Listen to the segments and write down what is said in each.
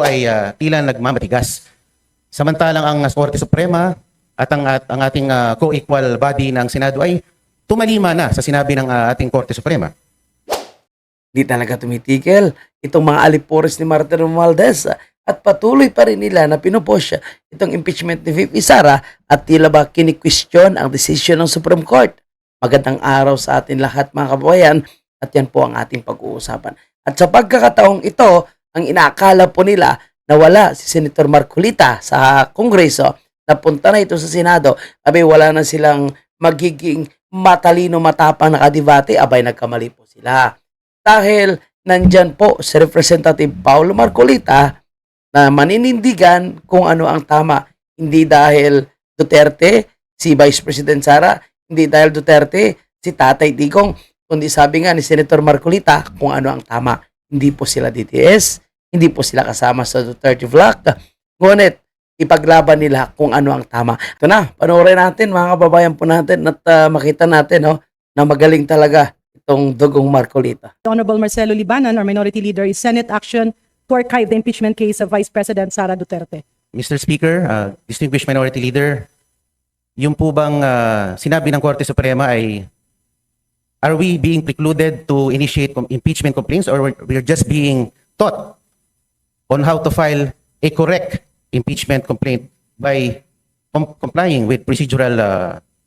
ay tila nagmamatigas. Samantalang ang Korte Suprema at ang ating co-equal body ng Senado ay tumalima na sa sinabi ng ating Korte Suprema. Di talaga tumitigil itong mga alipores ni Martin Romualdez at patuloy pa rin nila na pinupush itong impeachment ni VP Sara at tila ba kini-question ang desisyon ng Supreme Court. Magandang araw sa atin lahat mga kababayan at yan po ang ating pag-uusapan. At sa pagkakataong ito, ang inaakala po nila na wala si Senator Marcolita sa Kongreso, napunta na ito sa Senado, abay wala na silang magiging matalino matapang na kadibate, abay nagkamali po sila. Dahil nandyan po si Representative Paulo Marcolita na maninindigan kung ano ang tama. Hindi dahil Duterte, si Vice President Sara, hindi dahil Duterte, si Tatay Digong, kundi sabi nga ni Senator Marcolita kung ano ang tama. Hindi po sila DTS, hindi po sila kasama sa Duterte Block. Ngunit, ipaglaban nila kung ano ang tama. Ito na, panoorin natin mga kababayan po natin at makita natin na magaling talaga itong dugong Marcolita. Honorable Marcelo Libanan, our minority leader, is Senate action to archive the impeachment case of Vice President Sara Duterte. Mr. Speaker, distinguished minority leader, yung po bang sinabi ng Korte Suprema ay are we being precluded to initiate impeachment complaints or we're just being taught on how to file a correct impeachment complaint by complying with procedural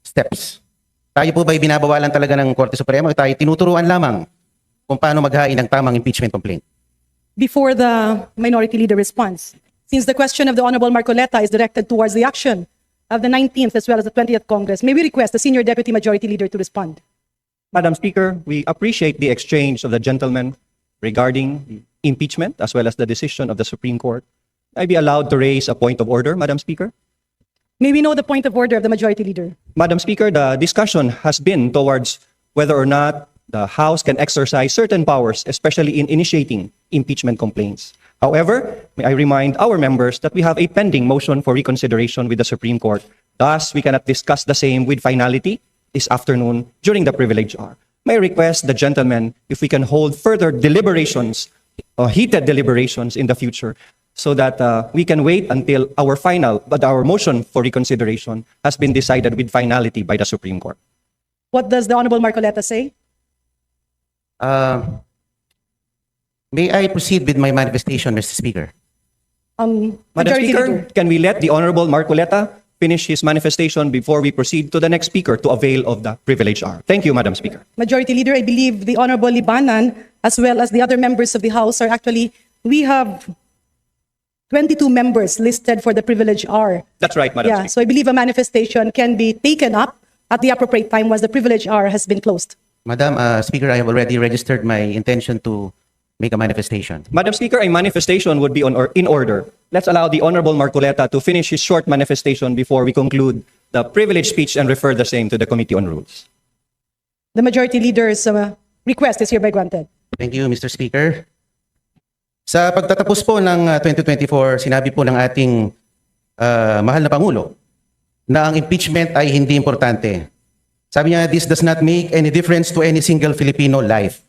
steps? Tayo po ba'y binabawalan talaga ng Korte Suprema o tayo tinuturuan lamang kung paano maghain ng tamang impeachment complaint? Before the minority leader responds, since the question of the Honorable Marcoleta is directed towards the action of the 19th as well as the 20th Congress, may we request the Senior Deputy Majority Leader to respond? Madam Speaker, we appreciate the exchange of the gentlemen regarding the impeachment as well as the decision of the Supreme Court. I be allowed to raise a point of order, Madam Speaker? May we know the point of order of the Majority Leader? Madam Speaker, the discussion has been towards whether or not the House can exercise certain powers, especially in initiating impeachment complaints. However, may I remind our members that we have a pending motion for reconsideration with the Supreme Court. Thus, we cannot discuss the same with finality this afternoon during the privilege hour. May I request the gentlemen if we can hold further deliberations, heated deliberations in the future, so that we can wait until our motion for reconsideration has been decided with finality by the Supreme Court. What does the Honorable Marcoleta say? May I proceed with my manifestation, Mr. Speaker? Madam Majority Speaker, Leader. can we let the Honorable Marcoleta finish his manifestation before we proceed to the next speaker to avail of the privilege hour? Thank you, Madam Speaker. Majority Leader, I believe the Honorable Libanan, as well as the other members of the House, are actually, we have 22 members listed for the privilege hour. That's right, Madam Yeah, Speaker. so I believe a manifestation can be taken up at the appropriate time once the privilege hour has been closed. Madam Speaker, I have already registered my intention to make a manifestation. Madam Speaker, a manifestation would be in order. Let's allow the Honorable Marcoleta to finish his short manifestation before we conclude the privilege speech and refer the same to the Committee on Rules. The Majority Leader's request is hereby granted. Thank you, Mr. Speaker. Sa pagtatapos po ng 2024, sinabi po ng ating mahal na Pangulo na ang impeachment ay hindi importante. Sabi niya, this does not make any difference to any single Filipino life.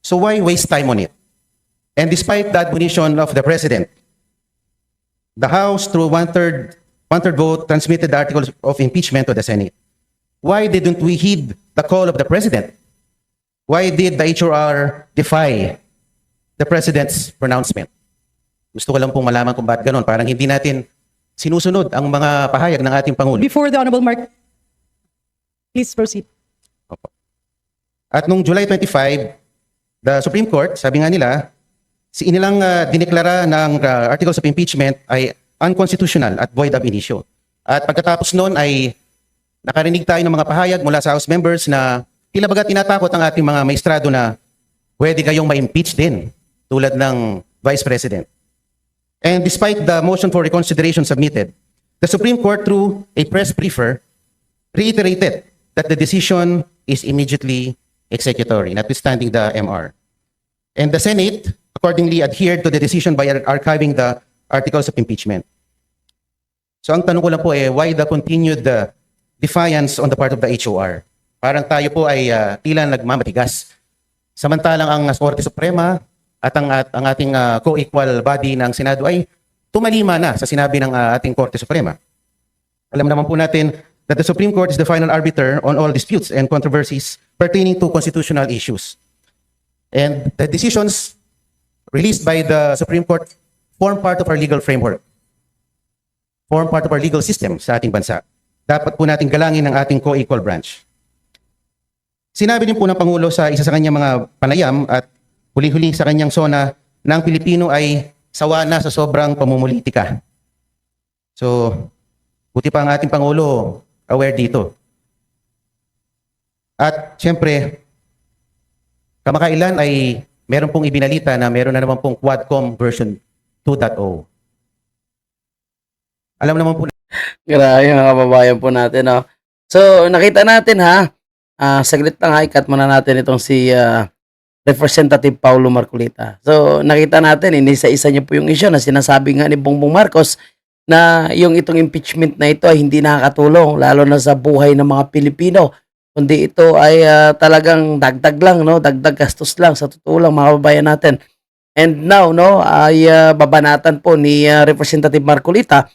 So why waste time on it? And despite the admonition of the President, the House, through one-third vote, transmitted the articles of impeachment to the Senate. Why didn't we heed the call of the President? Why did the HRR defy the President's pronouncement? Gusto ko lang pong malaman kung bakit ganon. Parang hindi natin sinusunod ang mga pahayag ng ating Pangulo. Before the Honorable please proceed. Opo. At nung July 25, the Supreme Court, sabi nga nila, inilang dineklara ng articles of impeachment ay unconstitutional at void ab initio. At pagkatapos noon ay nakarinig tayo ng mga pahayag mula sa House members na tila baga tinatakot ang ating mga maestrado na pwede kayong ma-impeach din tulad ng Vice President. And despite the motion for reconsideration submitted, the Supreme Court, through a press briefer, reiterated that the decision is immediately executory, notwithstanding the MR. And the Senate accordingly adhered to the decision by archiving the articles of impeachment. So ang tanong ko lang po why the continued defiance on the part of the HOR? Parang tayo po ay tila nagmamatigas. Samantalang ang Korte Suprema at ang ating co-equal body ng Senado ay tumalima na sa sinabi ng ating Korte Suprema. Alam naman po natin that the Supreme Court is the final arbiter on all disputes and controversies pertaining to constitutional issues. And the decisions released by the Supreme Court form part of our legal framework, form part of our legal system sa ating bansa. Dapat po natin galangin ang ating co-equal branch. Sinabi din po ng Pangulo sa isa sa kanyang mga panayam at huli-huli sa kanyang sona na ang Pilipino ay sawa na sa sobrang pamumulitika. So, buti pa ang ating Pangulo aware dito. At siyempre, kamakailan ay meron pong ibinalita na meron na naman pong Quadcom version 2.0. Alam naman po Grabe mga kababayan po natin, no? So, nakita natin ha, saglit lang ha, ikat muna natin itong si Representative Paulo Marcolita. So, nakita natin, inisa-isa niya po yung issue na sinasabi nga ni Bongbong Marcos na yung itong impeachment na ito ay hindi nakakatulong, lalo na sa buhay ng mga Pilipino. Kundi ito ay talagang dagdag lang, no? Dagdag gastos lang, sa totoo lang mga kababayan natin. And now, no, ay babanatan po ni Representative Marcolita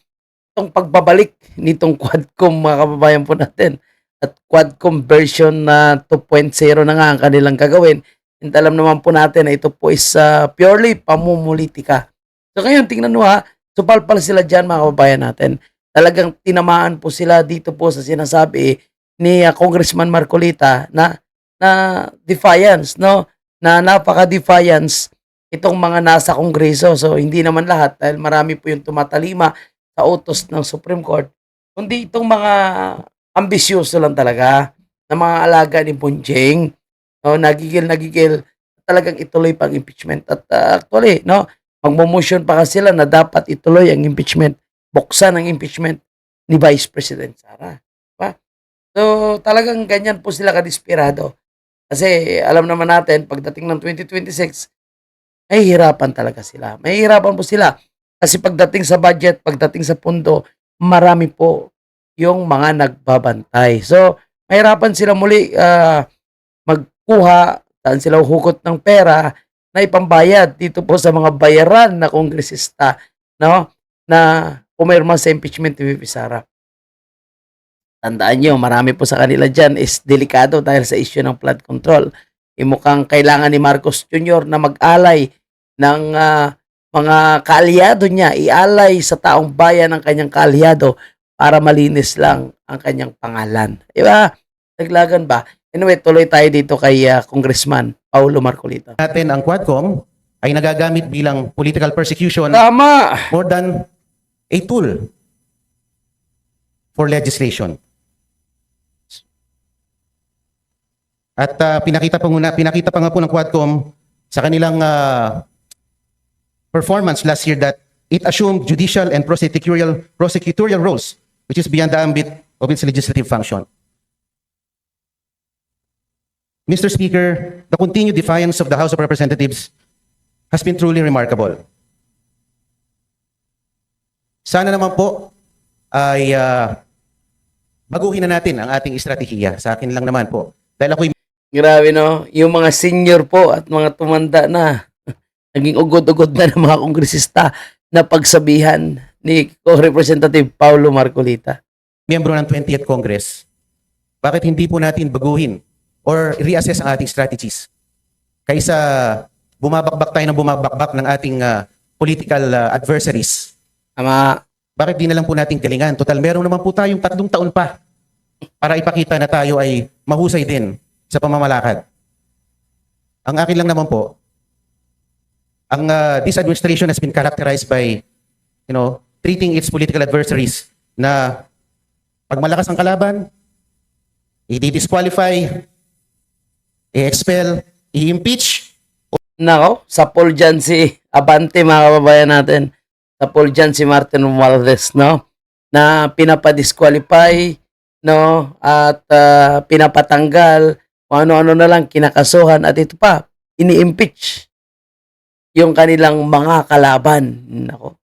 itong pagbabalik nitong Quadcom mga kababayan po natin. At Quadcom version na 2.0 na nga ang kanilang gagawin. And alam naman po natin na ito po is purely pamumulitika. So ngayon, tingnan mo ha, supalpal sila dyan mga kababayan natin. Talagang tinamaan po sila dito po sa sinasabi ni Congressman Marcolita na defiance, no? Na napaka-defiance itong mga nasa Kongreso. So hindi naman lahat dahil marami po yung tumatalima sa utos ng Supreme Court, kundi itong mga ambisyoso lang talaga na mga alaga ni Bonjeng, no, nagigil, talagang ituloy pang impeachment. At actually, no, magmo-motion pa kasi sila na dapat ituloy ang impeachment, buksan ang impeachment ni Vice President Sara. Diba? So, talagang ganyan po sila kadesperado. Kasi alam naman natin, pagdating ng 2026, may hirapan talaga sila. May hirapan po sila. Kasi pagdating sa budget, pagdating sa pundo, marami po yung mga nagbabantay. So, mahirapan sila muli magkuha, saan sila hugot ng pera na ipambayad dito po sa mga bayaran na kongresista, no, na pumirma sa impeachment ni VP Sara. Tandaan nyo, marami po sa kanila dyan is delikado dahil sa issue ng flood control. Mukhang kailangan ni Marcos Jr. na mag-alay ng mga kaalyado niya, ialay sa taong bayan ng kanyang kaalyado para malinis lang ang kanyang pangalan. Diba? Naglagan ba? Anyway, tuloy tayo dito kay Congressman Paulo Marcolita. natin ang Quadcom ay nagagamit bilang political persecution Tama! more than a tool for legislation. At pinakita pa nga po ng Quadcom sa kanilang performance last year that it assumed judicial and prosecutorial roles, which is beyond the ambit of its legislative function. Mr. Speaker, the continued defiance of the House of Representatives has been truly remarkable. Sana naman po ay baguhin na natin ang ating estratehiya. Sa akin lang naman po. Dahil ako'y Grabe, no? Yung mga senior po at mga tumanda na naging ugod-ugod na ng mga kongresista na pagsabihan ni Representative Paulo Marcolita. miyembro ng 20th Congress, bakit hindi po natin baguhin or reassess ang ating strategies? Kaysa bumabakbak tayo ng bumabakbak ng ating political adversaries. Ama, Bakit di na lang po natin galingan? Total, meron naman po tayong 3 taon pa para ipakita na tayo ay mahusay din sa pamamalakad. Ang akin lang naman po, ang this administration has been characterized by, treating its political adversaries na pag malakas ang kalaban, i-disqualify, i-expel, i-impeach. nako, sa poll dyan si Abante mga kababayan natin. Sa poll dyan si Martin Romualdez, no? Na pinapadisqualify, no? At pinapatanggal, kung ano-ano na lang kinakasuhan at ito pa, ini-impeach yung kanilang mga kalaban. Nako,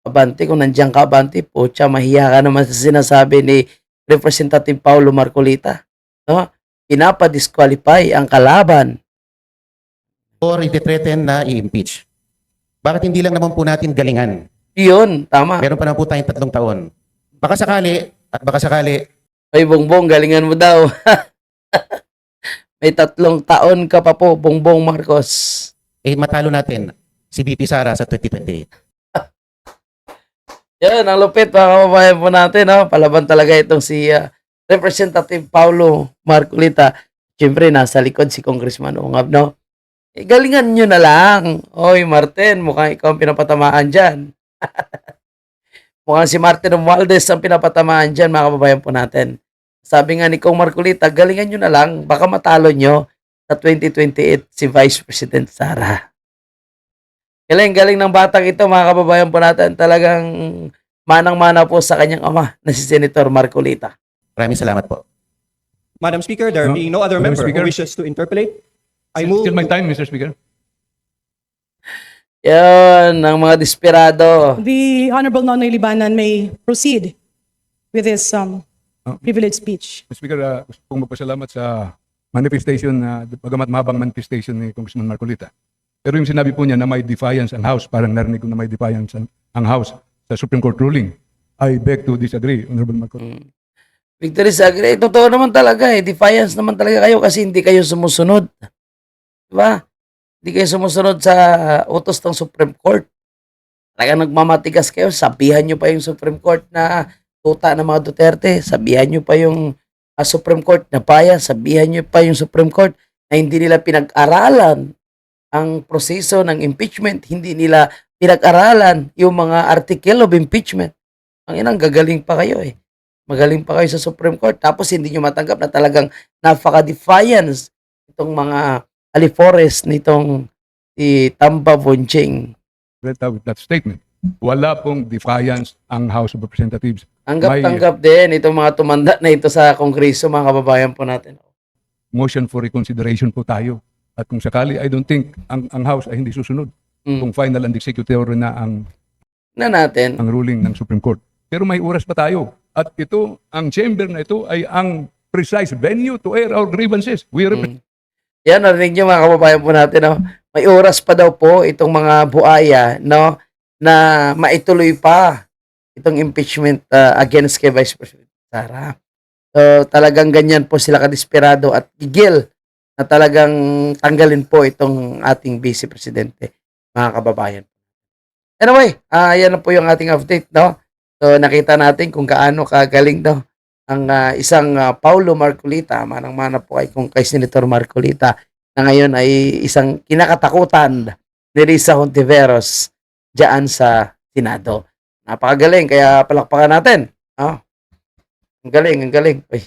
Abante, kung nandiyan ka, Abante, pucha, mahiya ka naman sa sinasabi ni Representative Paulo Marcolita. No? Pinapadisqualify ang kalaban. or iti-threaten na i-impeach. Bakit hindi lang naman po natin galingan? Yun, tama. Meron pa naman po tayong 3 taon. Baka sakali, Ay, Bongbong, galingan mo daw. May 3 taon ka pa po, Bongbong Marcos. matalo natin si VP Sara sa 2028. Yan, ang lupit mga kababayan po natin. No? Palaban talaga itong si Representative Paulo Marcolita. Siyempre, nasa likod si Congressman Ungab, no? Galingan nyo na lang. Oy, Martin, mukhang ikaw ang pinapatamaan dyan. Mukhang si Martin Romualdez ang pinapatamaan dyan, mga kababayan po natin. Sabi nga ni Kong Marcolita, galingan nyo na lang. Baka matalo nyo sa 2028 si Vice President Sara. Galing ng batang ito, mga kababayan po natin. Talagang manang-mana po sa kanyang ama na si Senator Marcolita. Maraming salamat po. Madam Speaker, there being no other Madam member Speaker. who wishes to interpolate, I move. Still my time, Mr. Speaker. Yan, ang mga desperado. The Honorable Nonoy Libanan may proceed with his privileged speech. Mr. Speaker, gusto kong magpasalamat sa manifestation na bagamat mahabang manifestation ni Congressman Marcolita. Pero yung sinabi po niya na may defiance ang House, parang narinig ko na may defiance ang House sa Supreme Court ruling. I beg to disagree, Honorable Marcolita. Victory Sagre, totoo naman talaga eh. Defiance naman talaga kayo kasi hindi kayo sumusunod. Diba? Hindi kayo sumusunod sa utos ng Supreme Court. Talagang nagmamatigas kayo. Sabihan nyo pa yung Supreme Court na tuta ng mga Duterte. Sabihan nyo pa yung Supreme Court na bias. Sabihan nyo pa yung Supreme Court na hindi nila pinag-aralan ang proseso ng impeachment. Hindi nila pinag-aralan yung mga article of impeachment. Ang inang gagaling pa kayo eh. Magaling pa kayo sa Supreme Court. Tapos hindi nyo matanggap na talagang napaka-defiance itong mga alifores nitong si Tamba Bonching. With that statement, wala pong defiance ang House of Representatives. Tanggap din itong mga tumanda na ito sa Kongreso, mga kababayan po natin. Motion for reconsideration po tayo. At kung sakali, I don't think ang House ay hindi susunod. Kung final and executory na ang Natin. ruling ng Supreme Court. Pero may oras pa tayo. At ito, ang chamber na ito ay ang precise venue to air our grievances. We represent Yan, narinig nyo mga kababayan po natin. No? May oras pa daw po itong mga buaya no, na maituloy pa itong impeachment against kay Vice President Sara. So, talagang ganyan po sila kadesperado at gigil na talagang tanggalin po itong ating Vice Presidente, mga kababayan. Anyway, yan na po yung ating update. No? So, nakita natin kung gaano kagaling daw ang isang Paulo Marcolita, manang-mana po kay Senator Marcolita, na ngayon ay isang kinakatakutan ni Risa Hontiveros diyan sa Senado. Napakagaling, kaya palakpakan natin. Ang galing. Uy.